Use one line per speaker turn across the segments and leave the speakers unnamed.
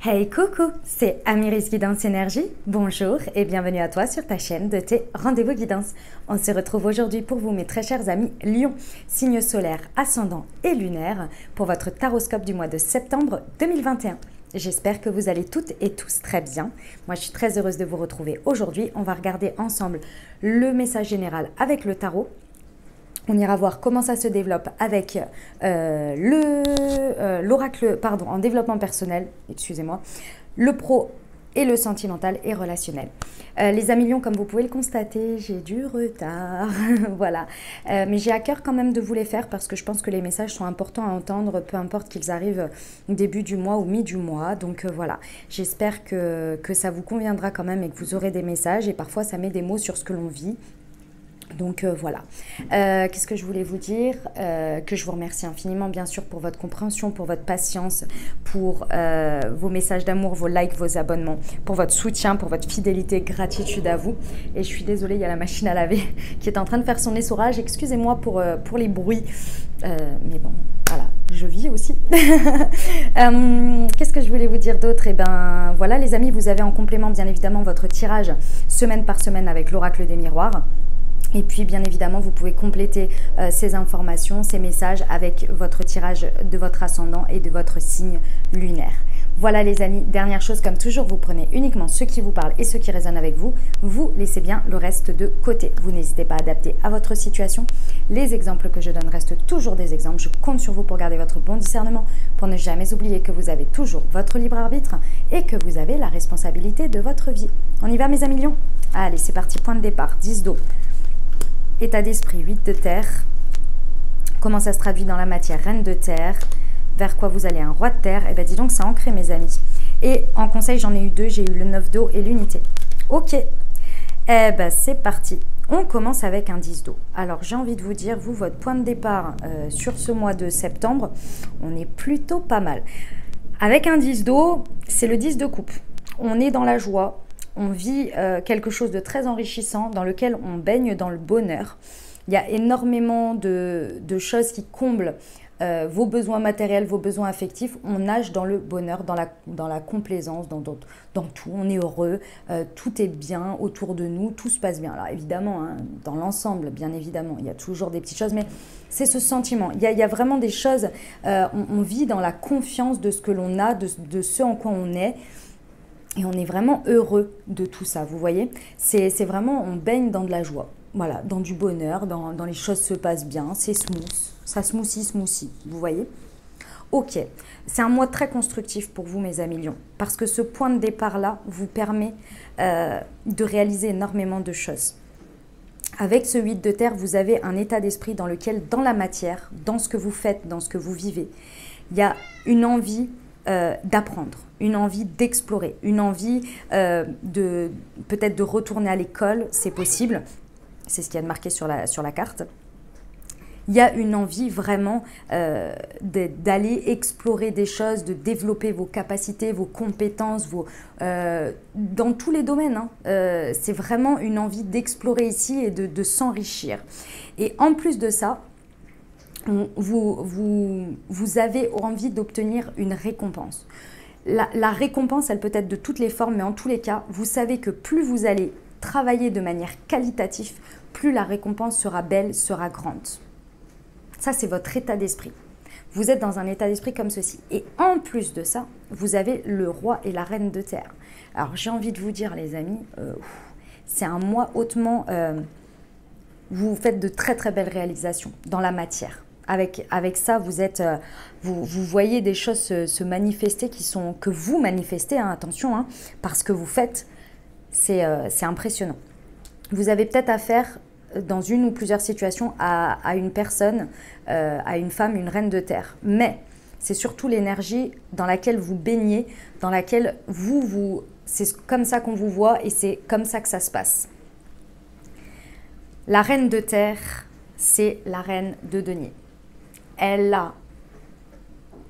Hey coucou, c'est Amiris Guidance Énergie. Bonjour et bienvenue à toi sur ta chaîne de tes rendez-vous guidance. On se retrouve aujourd'hui pour vous mes très chers amis Lion, signe solaire, ascendant et lunaire pour votre taroscope du mois de septembre 2021. J'espère que vous allez toutes et tous très bien. Moi je suis très heureuse de vous retrouver aujourd'hui. On va regarder ensemble le message général avec le tarot. On ira voir comment ça se développe avec l'oracle, en développement personnel, excusez-moi, le pro et le sentimental et relationnel. Les amis Lions, comme vous pouvez le constater, j'ai du retard, voilà. Mais j'ai à cœur quand même de vous les faire parce que je pense que les messages sont importants à entendre, peu importe qu'ils arrivent début du mois ou mi du mois. Donc voilà, j'espère que ça vous conviendra quand même et que vous aurez des messages. Et parfois, ça met des mots sur ce que l'on vit. Donc voilà. Qu'est-ce que je voulais vous dire? Que je vous remercie infiniment bien sûr pour votre compréhension, pour votre patience, pour vos messages d'amour, vos likes, vos abonnements, pour votre soutien, pour votre fidélité, gratitude à vous. Et je suis désolée, il y a la machine à laver qui est en train de faire son essorage. Excusez-moi pour les bruits. Mais bon, voilà, je vis aussi. Qu'est-ce que je voulais vous dire d'autre? Eh bien voilà les amis, vous avez en complément bien évidemment votre tirage semaine par semaine avec l'oracle des miroirs. Et puis, bien évidemment, vous pouvez compléter ces informations, ces messages avec votre tirage de votre ascendant et de votre signe lunaire. Voilà les amis, dernière chose, comme toujours, vous prenez uniquement ce qui vous parle et ce qui résonne avec vous. Vous laissez bien le reste de côté. Vous n'hésitez pas à adapter à votre situation. Les exemples que je donne restent toujours des exemples. Je compte sur vous pour garder votre bon discernement, pour ne jamais oublier que vous avez toujours votre libre arbitre et que vous avez la responsabilité de votre vie. On y va mes amis Lions? Allez, c'est parti, point de départ, 10 d'eau. État d'esprit, 8 de terre. Comment ça se traduit dans la matière? Reine de terre. Vers quoi vous allez? Un roi de terre. Eh bien, dis donc, c'est ancré, mes amis. Et en conseil, j'en ai eu deux. J'ai eu le 9 d'eau et l'unité. Ok. Eh bien, c'est parti. On commence avec un 10 d'eau. Alors, j'ai envie de vous dire, vous, votre point de départ sur ce mois de septembre, on est plutôt pas mal. Avec un 10 d'eau, c'est le 10 de coupe. On est dans la joie. On vit quelque chose de très enrichissant dans lequel on baigne dans le bonheur. Il y a énormément de choses qui comblent vos besoins matériels, vos besoins affectifs. On nage dans le bonheur, dans la complaisance, dans tout. On est heureux, tout est bien autour de nous, tout se passe bien. Alors évidemment, hein, dans l'ensemble, bien évidemment, il y a toujours des petites choses, mais c'est ce sentiment. Il y a vraiment des choses, on vit dans la confiance de ce que l'on a, de ce en quoi on est. Et on est vraiment heureux de tout ça, vous voyez. C'est vraiment, on baigne dans de la joie, voilà, dans du bonheur, dans les choses se passent bien, c'est smooth, ça smoothie, vous voyez. Ok, c'est un mois très constructif pour vous mes amis Lions, parce que ce point de départ-là vous permet de réaliser énormément de choses. Avec ce 8 de terre, vous avez un état d'esprit dans lequel, dans la matière, dans ce que vous faites, dans ce que vous vivez, il y a une envie d'apprendre, une envie d'explorer, une envie peut-être de retourner à l'école, c'est possible, c'est ce qu'il y a de marqué sur la carte. Il y a une envie vraiment d'aller explorer des choses, de développer vos capacités, vos compétences, dans tous les domaines. Hein. C'est vraiment une envie d'explorer ici et de s'enrichir. Et en plus de ça, vous avez envie d'obtenir une récompense. La récompense, elle peut être de toutes les formes, mais en tous les cas, vous savez que plus vous allez travailler de manière qualitative, plus la récompense sera belle, sera grande. Ça, c'est votre état d'esprit. Vous êtes dans un état d'esprit comme ceci. Et en plus de ça, vous avez le roi et la reine de terre. Alors, j'ai envie de vous dire, les amis, c'est un mois hautement... vous faites de très, très belles réalisations dans la matière. Avec ça, vous voyez des choses se manifester que vous manifestez, hein, attention, hein, parce que vous faites, c'est impressionnant. Vous avez peut-être affaire dans une ou plusieurs situations à une personne, à une femme, une reine de terre. Mais c'est surtout l'énergie dans laquelle vous baignez, dans laquelle c'est comme ça qu'on vous voit et c'est comme ça que ça se passe. La reine de terre, c'est la reine de denier.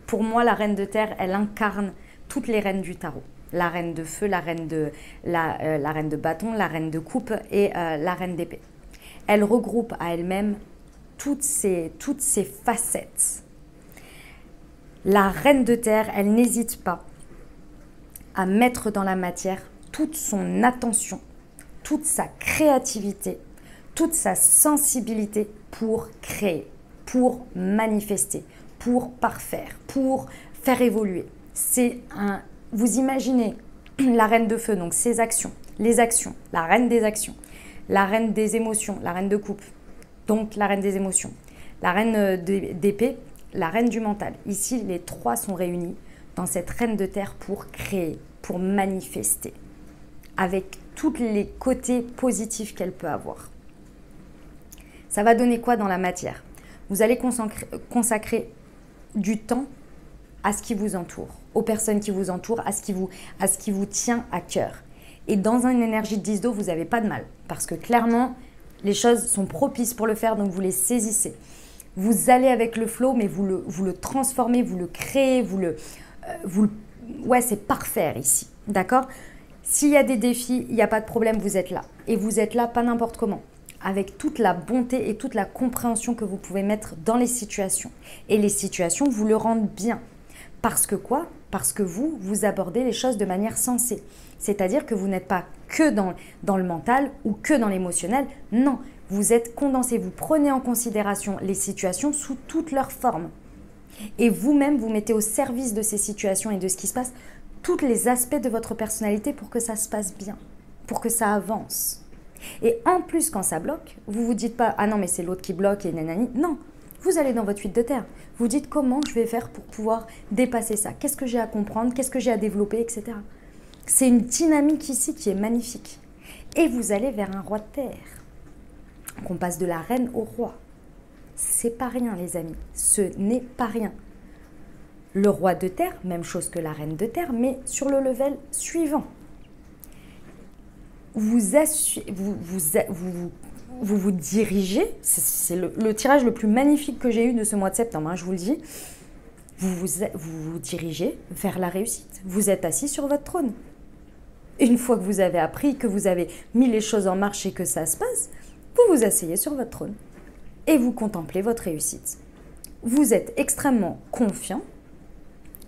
Pour moi, la reine de terre, elle incarne toutes les reines du tarot. La reine de feu, la reine de bâton, la reine de coupe et la reine d'épée. Elle regroupe à elle-même toutes ces facettes. La reine de terre, elle n'hésite pas à mettre dans la matière toute son attention, toute sa créativité, toute sa sensibilité pour créer, pour manifester, pour parfaire, pour faire évoluer. Vous imaginez la reine de feu, donc ses actions, les actions, la reine des actions, la reine des émotions, la reine de coupe, donc la reine des émotions, la reine d'épée, la reine du mental. Ici, les trois sont réunis dans cette reine de terre pour créer, pour manifester, avec tous les côtés positifs qu'elle peut avoir. Ça va donner quoi dans la matière? Vous allez consacrer du temps à ce qui vous entoure, aux personnes qui vous entourent, à ce qui vous tient à cœur. Et dans une énergie de 10 d'eau, vous n'avez pas de mal, parce que clairement, les choses sont propices pour le faire, donc vous les saisissez. Vous allez avec le flow, mais vous le transformez, vous le créez, ouais, c'est parfait ici, d'accord? S'il y a des défis, il n'y a pas de problème, vous êtes là. Et vous êtes là pas n'importe comment, avec toute la bonté et toute la compréhension que vous pouvez mettre dans les situations. Et les situations vous le rendent bien. Parce que quoi? Parce que vous abordez les choses de manière sensée. C'est-à-dire que vous n'êtes pas que dans le mental ou que dans l'émotionnel. Non, vous êtes condensé, vous prenez en considération les situations sous toutes leurs formes. Et vous-même, vous mettez au service de ces situations et de ce qui se passe tous les aspects de votre personnalité pour que ça se passe bien, pour que ça avance. Et en plus, quand ça bloque, vous ne vous dites pas « Ah non, mais c'est l'autre qui bloque et nanani ». Non, vous allez dans votre fuite de terre. Vous dites comment je vais faire pour pouvoir dépasser ça. Qu'est-ce que j'ai à comprendre, qu'est-ce que j'ai à développer, etc. C'est une dynamique ici qui est magnifique. Et vous allez vers un roi de terre. Qu'on passe de la reine au roi. C'est pas rien, les amis. Ce n'est pas rien. Le roi de terre, même chose que la reine de terre, mais sur le level suivant. Vous vous dirigez, c'est le tirage le plus magnifique que j'ai eu de ce mois de septembre, hein, je vous le dis. Vous dirigez vers la réussite. Vous êtes assis sur votre trône. Une fois que vous avez appris, que vous avez mis les choses en marche et que ça se passe, vous vous asseyez sur votre trône et vous contemplez votre réussite. Vous êtes extrêmement confiant,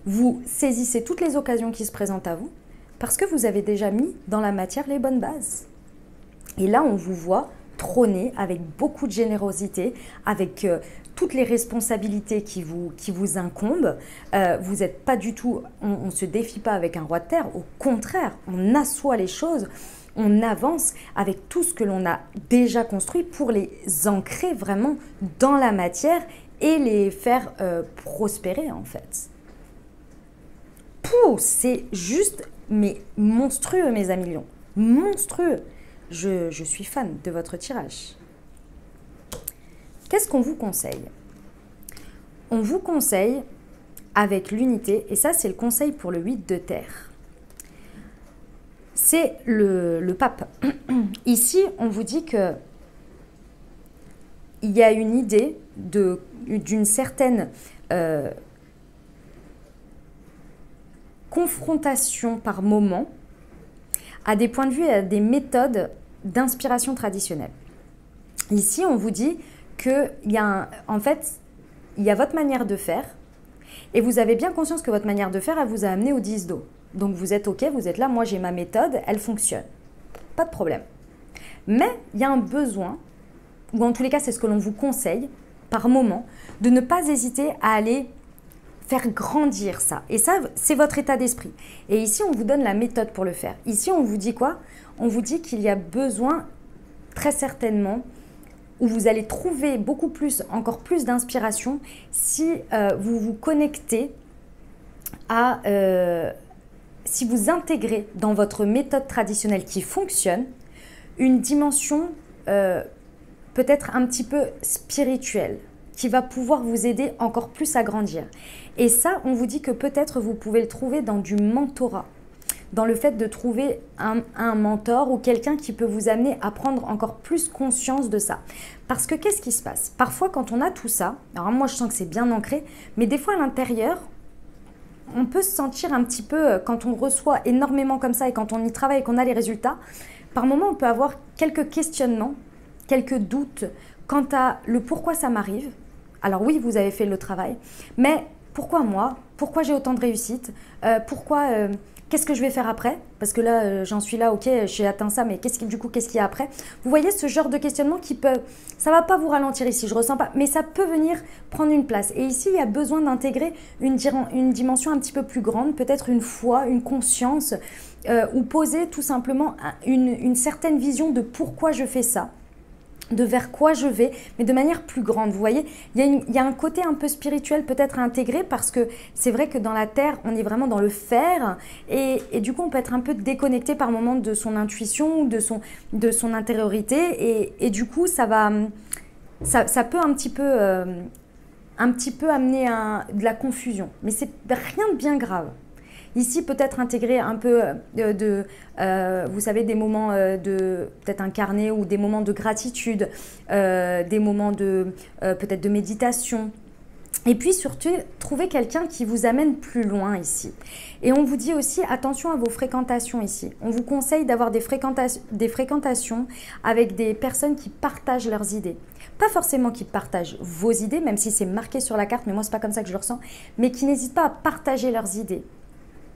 vous saisissez toutes les occasions qui se présentent à vous parce que vous avez déjà mis dans la matière les bonnes bases. Et là, on vous voit trôner avec beaucoup de générosité, avec toutes les responsabilités qui vous incombent. Vous n'êtes pas du tout, on ne se défie pas avec un roi de terre, au contraire, on assoit les choses, on avance avec tout ce que l'on a déjà construit pour les ancrer vraiment dans la matière et les faire prospérer en fait. Pouh, c'est juste, mais monstrueux mes amis lions, monstrueux. Je suis fan de votre tirage. Qu'est-ce qu'on vous conseille? On vous conseille avec l'unité, et ça c'est le conseil pour le 8 de terre. C'est le pape. Ici, on vous dit que il y a une idée d'une certaine confrontation par moment à des points de vue et à des méthodes d'inspiration traditionnelle. Ici, on vous dit qu'il y a en fait, il y a votre manière de faire et vous avez bien conscience que votre manière de faire, elle vous a amené au 10 d'eau. Donc vous êtes OK, vous êtes là, moi j'ai ma méthode, elle fonctionne. Pas de problème. Mais il y a un besoin, ou en tous les cas c'est ce que l'on vous conseille par moment, de ne pas hésiter à aller faire grandir ça. Et ça, c'est votre état d'esprit. Et ici, on vous donne la méthode pour le faire. Ici, on vous dit quoi? On vous dit qu'il y a besoin, très certainement, où vous allez trouver beaucoup plus, encore plus d'inspiration si vous vous connectez à... si vous intégrez dans votre méthode traditionnelle qui fonctionne, une dimension peut-être un petit peu spirituelle, qui va pouvoir vous aider encore plus à grandir. Et ça, on vous dit que peut-être vous pouvez le trouver dans du mentorat, dans le fait de trouver un mentor ou quelqu'un qui peut vous amener à prendre encore plus conscience de ça. Parce que qu'est-ce qui se passe? Parfois, quand on a tout ça, alors moi je sens que c'est bien ancré, mais des fois à l'intérieur, on peut se sentir un petit peu, quand on reçoit énormément comme ça et quand on y travaille et qu'on a les résultats, par moments on peut avoir quelques questionnements, quelques doutes quant à le pourquoi ça m'arrive. Alors oui, vous avez fait le travail, mais pourquoi moi? pourquoi j'ai autant de réussite, qu'est-ce que je vais faire après? Parce que là, j'en suis là, ok, j'ai atteint ça, mais qu'est-ce qu'il y a après? Vous voyez ce genre de questionnement qui peut, ça va pas vous ralentir ici, je ressens pas, mais ça peut venir prendre une place. Et ici, il y a besoin d'intégrer une dimension un petit peu plus grande, peut-être une foi, une conscience, ou poser tout simplement une certaine vision de pourquoi je fais ça, de vers quoi je vais, mais de manière plus grande. Vous voyez, il y a un côté un peu spirituel peut-être à intégrer, parce que c'est vrai que dans la terre, on est vraiment dans le faire, et du coup, on peut être un peu déconnecté par moment de son intuition, de son intériorité, et du coup, ça peut un petit peu amener de la confusion. Mais c'est rien de bien grave. Ici, peut-être intégrer un peu vous savez, des moments peut-être un carnet, ou des moments de gratitude, des moments peut-être de méditation. Et puis surtout, trouver quelqu'un qui vous amène plus loin ici. Et on vous dit aussi, attention à vos fréquentations ici. On vous conseille d'avoir des fréquentations avec des personnes qui partagent leurs idées. Pas forcément qui partagent vos idées, même si c'est marqué sur la carte, mais moi, c'est pas comme ça que je le ressens, mais qui n'hésitent pas à partager leurs idées.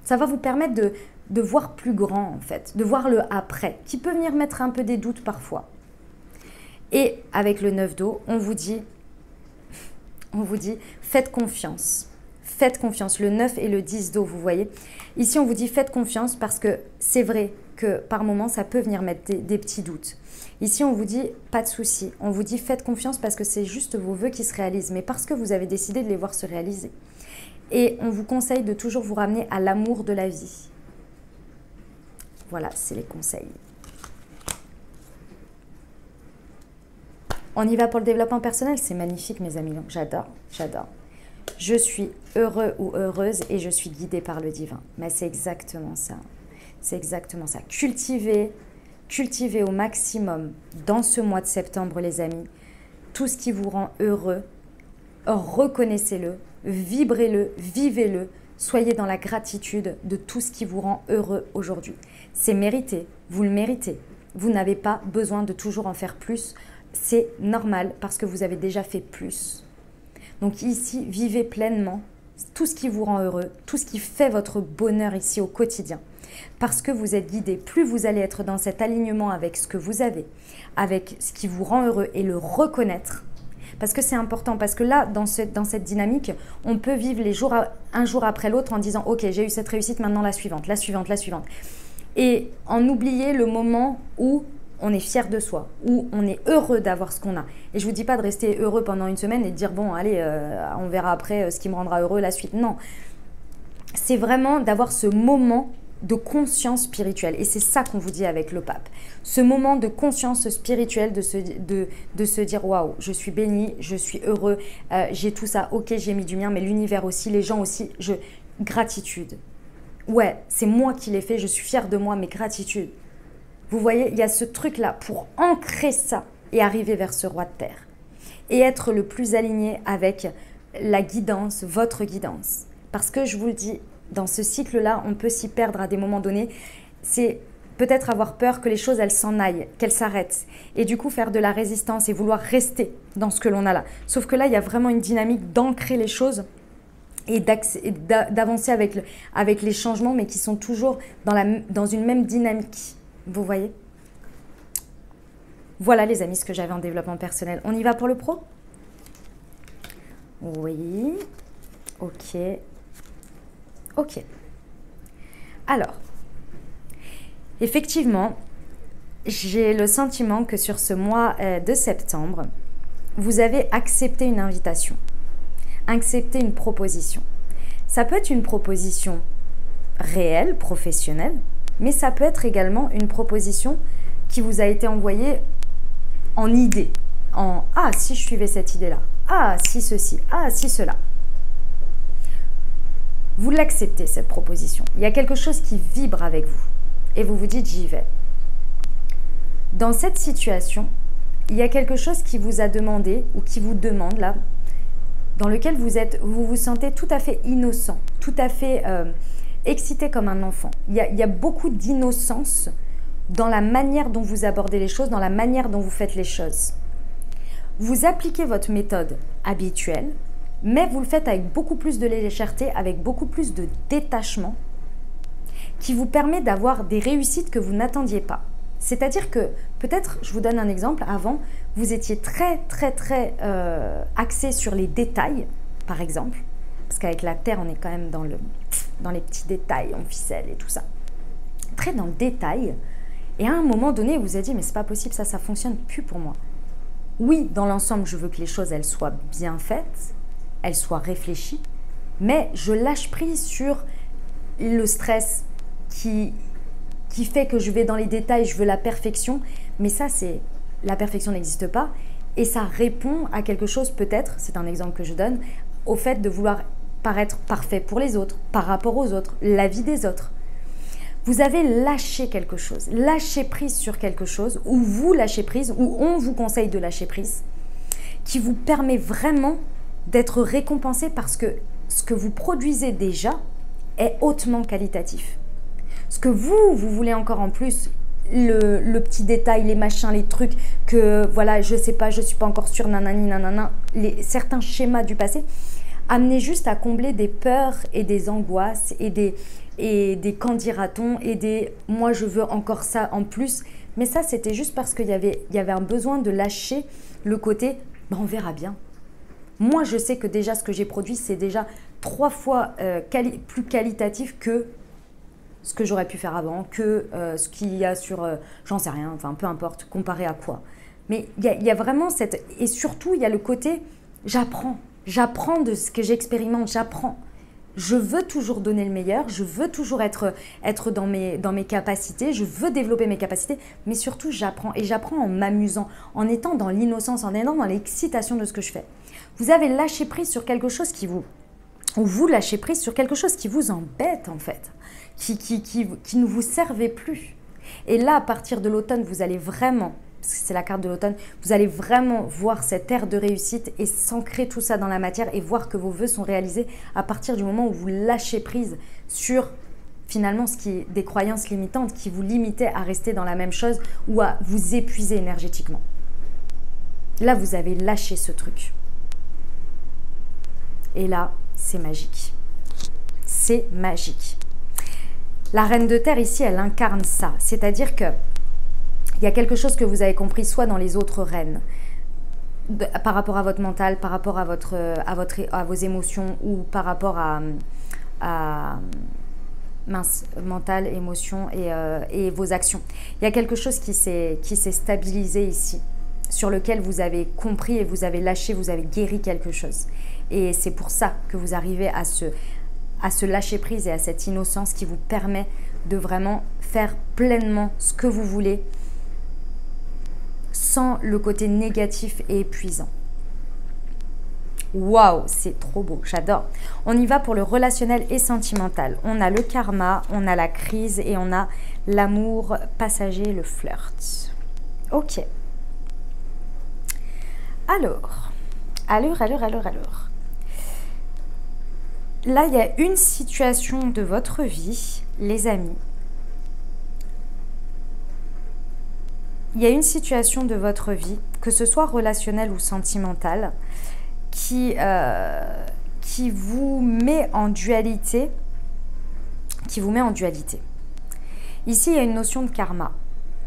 Ça va vous permettre de voir plus grand, en fait, de voir le après, qui peut venir mettre un peu des doutes parfois. Et avec le 9 d'eau, on vous dit, faites confiance. Faites confiance. Le 9 et le 10 d'eau, vous voyez. Ici, on vous dit, faites confiance, parce que c'est vrai que par moments, ça peut venir mettre des petits doutes. Ici, on vous dit, pas de souci. On vous dit, faites confiance, parce que c'est juste vos vœux qui se réalisent, mais parce que vous avez décidé de les voir se réaliser. Et on vous conseille de toujours vous ramener à l'amour de la vie. Voilà, c'est les conseils. On y va pour le développement personnel. C'est magnifique, mes amis. J'adore, j'adore. Je suis heureux ou heureuse et je suis guidée par le divin. Mais c'est exactement ça. C'est exactement ça. Cultivez au maximum dans ce mois de septembre, les amis, tout ce qui vous rend heureux. Reconnaissez-le. Vibrez-le, vivez-le, soyez dans la gratitude de tout ce qui vous rend heureux aujourd'hui. C'est mérité, vous le méritez. Vous n'avez pas besoin de toujours en faire plus, c'est normal parce que vous avez déjà fait plus. Donc ici, vivez pleinement tout ce qui vous rend heureux, tout ce qui fait votre bonheur ici au quotidien. Parce que vous êtes guidé, plus vous allez être dans cet alignement avec ce que vous avez, avec ce qui vous rend heureux et le reconnaître. Parce que c'est important, parce que là, dans cette dynamique, on peut vivre les jours un jour après l'autre en disant « Ok, j'ai eu cette réussite, maintenant la suivante, la suivante, la suivante. » Et en oublier le moment où on est fier de soi, où on est heureux d'avoir ce qu'on a. Et je ne vous dis pas de rester heureux pendant une semaine et de dire « Bon, allez, on verra après ce qui me rendra heureux, la suite. » Non, c'est vraiment d'avoir ce moment de conscience spirituelle. Et c'est ça qu'on vous dit avec le pape. Ce moment de conscience spirituelle, de se dire « Waouh, je suis béni, je suis heureux, j'ai tout ça, ok, j'ai mis du mien, mais l'univers aussi, les gens aussi, gratitude. Ouais, c'est moi qui l'ai fait, je suis fière de moi, mais gratitude. » Vous voyez, il y a ce truc-là pour ancrer ça et arriver vers ce roi de terre. Et être le plus aligné avec la guidance, votre guidance. Parce que je vous le dis, dans ce cycle-là, on peut s'y perdre à des moments donnés. C'est peut-être avoir peur que les choses, elles s'en aillent, qu'elles s'arrêtent. Et du coup, faire de la résistance et vouloir rester dans ce que l'on a là. Sauf que là, il y a vraiment une dynamique d'ancrer les choses et d'avancer avec les changements, mais qui sont toujours dans une même dynamique. Vous voyez? Voilà, les amis, ce que j'avais en développement personnel. On y va pour le pro? Oui. Ok. Ok. Alors, effectivement, j'ai le sentiment que sur ce mois de septembre, vous avez accepté une invitation, accepté une proposition. Ça peut être une proposition réelle, professionnelle, mais ça peut être également une proposition qui vous a été envoyée en idée, en « Ah, si je suivais cette idée-là, ah, si ceci, ah, si cela ». Vous l'acceptez, cette proposition. Il y a quelque chose qui vibre avec vous et vous vous dites « j'y vais ». Dans cette situation, il y a quelque chose qui vous a demandé ou qui vous demande là, dans lequel vous vous sentez tout à fait innocent, tout à fait excité comme un enfant. Il y a beaucoup d'innocence dans la manière dont vous abordez les choses, dans la manière dont vous faites les choses. Vous appliquez votre méthode habituelle mais vous le faites avec beaucoup plus de légèreté, avec beaucoup plus de détachement, qui vous permet d'avoir des réussites que vous n'attendiez pas. C'est-à-dire que, peut-être, je vous donne un exemple, avant, vous étiez très axé sur les détails, par exemple, parce qu'avec la Terre, on est quand même dans les petits détails, on ficelle et tout ça. Très dans le détail, et à un moment donné, vous vous avez dit, mais c'est pas possible, ça fonctionne plus pour moi. Oui, dans l'ensemble, je veux que les choses, elles soient bien faites, elles soient réfléchies, mais je lâche prise sur le stress qui fait que je vais dans les détails, je veux la perfection, mais ça, la perfection n'existe pas, et ça répond à quelque chose peut-être, c'est un exemple que je donne, au fait de vouloir paraître parfait pour les autres, par rapport aux autres, la vie des autres. Vous avez lâché quelque chose, lâché prise sur quelque chose, ou vous lâchez prise, ou on vous conseille de lâcher prise, qui vous permet vraiment d'être récompensé parce que ce que vous produisez déjà est hautement qualitatif. Ce que vous voulez encore en plus, le petit détail, les machins, les trucs que, voilà, je sais pas, je suis pas encore sûre, nanani, nanana, certains schémas du passé, amenez juste à combler des peurs et des angoisses et des qu'en dira-t-on et des « moi je veux encore ça en plus ». Mais ça, c'était juste parce qu'il y avait un besoin de lâcher le côté « on verra bien ». Moi, je sais que déjà ce que j'ai produit, c'est déjà 3 fois plus qualitatif que ce que j'aurais pu faire avant, que ce qu'il y a sur, j'en sais rien, enfin peu importe, comparé à quoi. Mais il y a vraiment cette... Et surtout, il y a le côté, j'apprends de ce que j'expérimente, j'apprends. Je veux toujours donner le meilleur, je veux toujours être dans mes capacités, je veux développer mes capacités, mais surtout j'apprends. Et j'apprends en m'amusant, en étant dans l'innocence, en étant dans l'excitation de ce que je fais. Vous avez lâché prise sur quelque chose ou vous lâchez prise sur quelque chose qui vous embête en fait, qui ne vous servait plus. Et là, à partir de l'automne, vous allez vraiment, parce que c'est la carte de l'automne, vous allez vraiment voir cette ère de réussite et s'ancrer tout ça dans la matière et voir que vos vœux sont réalisés à partir du moment où vous lâchez prise sur finalement des croyances limitantes qui vous limitaient à rester dans la même chose ou à vous épuiser énergétiquement. Là, vous avez lâché ce truc. Et là, c'est magique. C'est magique. La reine de terre ici, elle incarne ça. C'est-à-dire que il y a quelque chose que vous avez compris soit dans les autres reines, par rapport à votre mental, par rapport à vos émotions ou par rapport à mental, émotion et vos actions. Il y a quelque chose qui s'est stabilisé ici, sur lequel vous avez compris et vous avez lâché, vous avez guéri quelque chose. Et c'est pour ça que vous arrivez à ce lâcher prise et à cette innocence qui vous permet de vraiment faire pleinement ce que vous voulez sans le côté négatif et épuisant. Waouh, c'est trop beau, j'adore. On y va pour le relationnel et sentimental. On a le karma, on a la crise et on a l'amour passager, le flirt. Ok. Alors. Là, il y a une situation de votre vie, les amis. Il y a une situation de votre vie, que ce soit relationnelle ou sentimentale, qui vous met en dualité. Ici, il y a une notion de karma.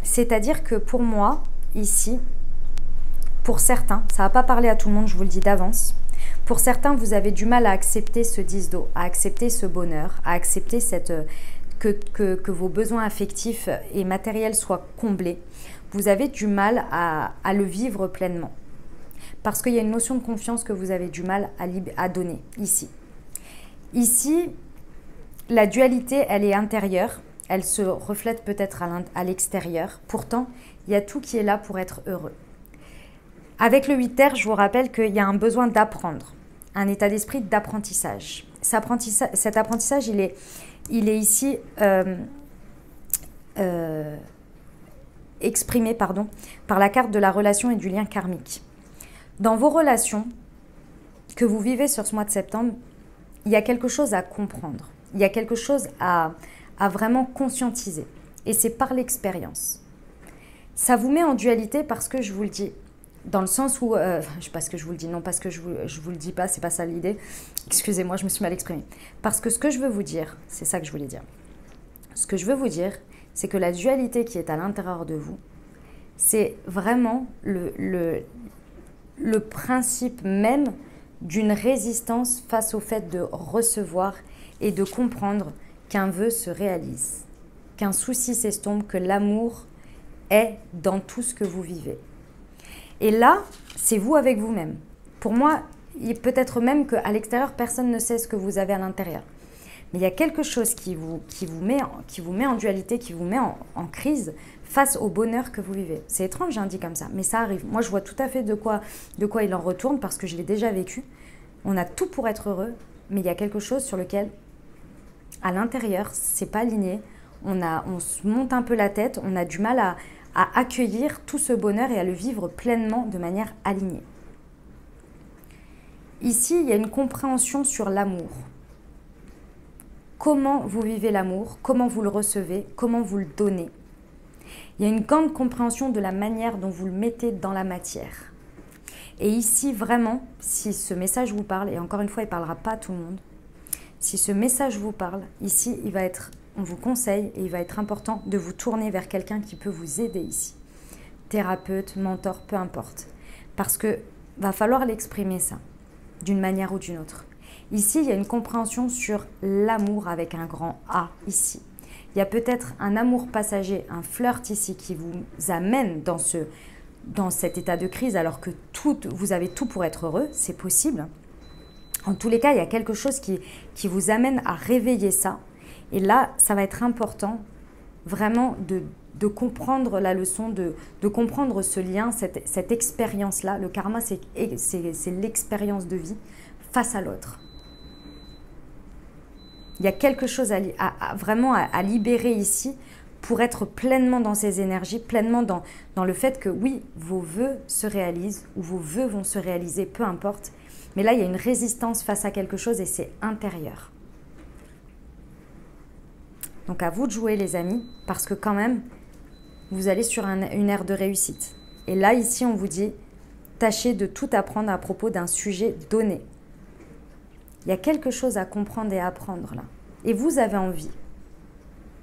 C'est-à-dire que pour moi, ici, pour certains, ça ne va pas parler à tout le monde, je vous le dis d'avance. Pour certains, vous avez du mal à accepter ce 10 d'eau, à accepter ce bonheur, à accepter que vos besoins affectifs et matériels soient comblés. Vous avez du mal à le vivre pleinement. Parce qu'il y a une notion de confiance que vous avez du mal à donner ici. Ici, la dualité, elle est intérieure. Elle se reflète peut-être à l'extérieur. Pourtant, il y a tout qui est là pour être heureux. Avec le 8 terre, je vous rappelle qu'il y a un besoin d'apprendre, un état d'esprit d'apprentissage. Cet apprentissage, il est ici exprimé par la carte de la relation et du lien karmique. Dans vos relations que vous vivez sur ce mois de septembre, il y a quelque chose à comprendre, il y a quelque chose à vraiment conscientiser. Et c'est par l'expérience. Ça vous met en dualité parce que, je vous le dis, Dans le sens où, je sais pas ce que je vous le dis, non, parce que je vous le dis pas, c'est pas ça l'idée. Excusez-moi, je me suis mal exprimée. Parce que ce que je veux vous dire, c'est ça que je voulais dire. Ce que je veux vous dire, c'est que la dualité qui est à l'intérieur de vous, c'est vraiment le principe même d'une résistance face au fait de recevoir et de comprendre qu'un vœu se réalise, qu'un souci s'estompe, que l'amour est dans tout ce que vous vivez. Et là, c'est vous avec vous-même. Pour moi, il peut-être même qu'à l'extérieur, personne ne sait ce que vous avez à l'intérieur. Mais il y a quelque chose qui vous met en dualité, qui vous met en crise face au bonheur que vous vivez. C'est étrange, j'ai dit comme ça, mais ça arrive. Moi, je vois tout à fait de quoi il en retourne parce que je l'ai déjà vécu. On a tout pour être heureux, mais il y a quelque chose sur lequel, à l'intérieur, c'est pas aligné. On se monte un peu la tête, on a du mal à accueillir tout ce bonheur et à le vivre pleinement de manière alignée. Ici, il y a une compréhension sur l'amour. Comment vous vivez l'amour, comment vous le recevez, comment vous le donnez. Il y a une grande compréhension de la manière dont vous le mettez dans la matière. Et ici, vraiment, si ce message vous parle, et encore une fois, il ne parlera pas à tout le monde, si ce message vous parle, ici, on vous conseille et il va être important de vous tourner vers quelqu'un qui peut vous aider ici. Thérapeute, mentor, peu importe. Parce que va falloir l'exprimer ça, d'une manière ou d'une autre. Ici, il y a une compréhension sur l'amour avec un grand A ici. Il y a peut-être un amour passager, un flirt ici qui vous amène dans cet état de crise alors que vous avez tout pour être heureux, c'est possible. En tous les cas, il y a quelque chose qui vous amène à réveiller ça. Et là, ça va être important vraiment de comprendre la leçon, de comprendre ce lien, cette expérience-là. Le karma, c'est l'expérience de vie face à l'autre. Il y a quelque chose vraiment à libérer ici pour être pleinement dans ces énergies, pleinement dans le fait que oui, vos vœux se réalisent ou vos vœux vont se réaliser, peu importe. Mais là, il y a une résistance face à quelque chose et c'est intérieur. Donc à vous de jouer les amis, parce que quand même, vous allez sur une ère de réussite. Et là, ici, on vous dit, tâchez de tout apprendre à propos d'un sujet donné. Il y a quelque chose à comprendre et à apprendre là. Et vous avez envie.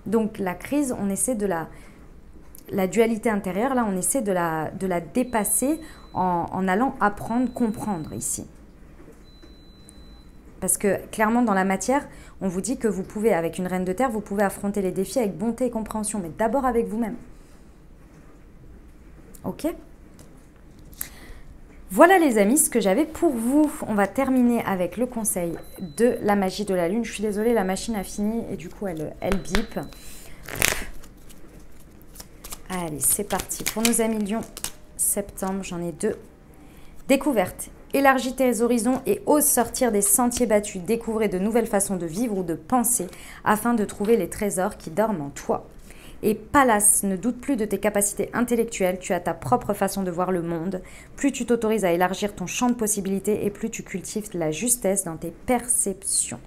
Donc la crise, on essaie de la dualité intérieure, là, on essaie de la dépasser en allant apprendre, comprendre ici. Parce que clairement, dans la matière, on vous dit que vous pouvez, avec une reine de terre, vous pouvez affronter les défis avec bonté et compréhension, mais d'abord avec vous-même. Ok ? Voilà les amis, ce que j'avais pour vous. On va terminer avec le conseil de la magie de la lune. Je suis désolée, la machine a fini et du coup, elle bip. Allez, c'est parti. Pour nos amis Lion, septembre, j'en ai 2. Découverte. Élargis tes horizons et ose sortir des sentiers battus. Découvrez de nouvelles façons de vivre ou de penser afin de trouver les trésors qui dorment en toi. Et Pallas, ne doute plus de tes capacités intellectuelles, tu as ta propre façon de voir le monde. Plus tu t'autorises à élargir ton champ de possibilités et plus tu cultives la justesse dans tes perceptions.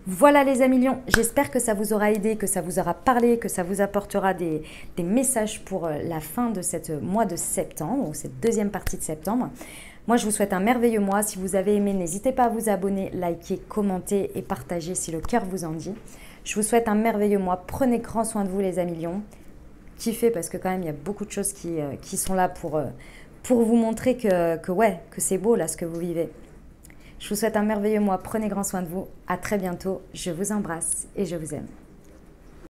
Voilà les amis Lions, j'espère que ça vous aura aidé, que ça vous aura parlé, que ça vous apportera des messages pour la fin de ce mois de septembre, ou cette deuxième partie de septembre. Moi, je vous souhaite un merveilleux mois. Si vous avez aimé, n'hésitez pas à vous abonner, liker, commenter et partager si le cœur vous en dit. Je vous souhaite un merveilleux mois. Prenez grand soin de vous les amis Lions. Kiffez parce que quand même, il y a beaucoup de choses qui sont là pour vous montrer que c'est beau là ce que vous vivez. Je vous souhaite un merveilleux mois. Prenez grand soin de vous. À très bientôt. Je vous embrasse et je vous aime.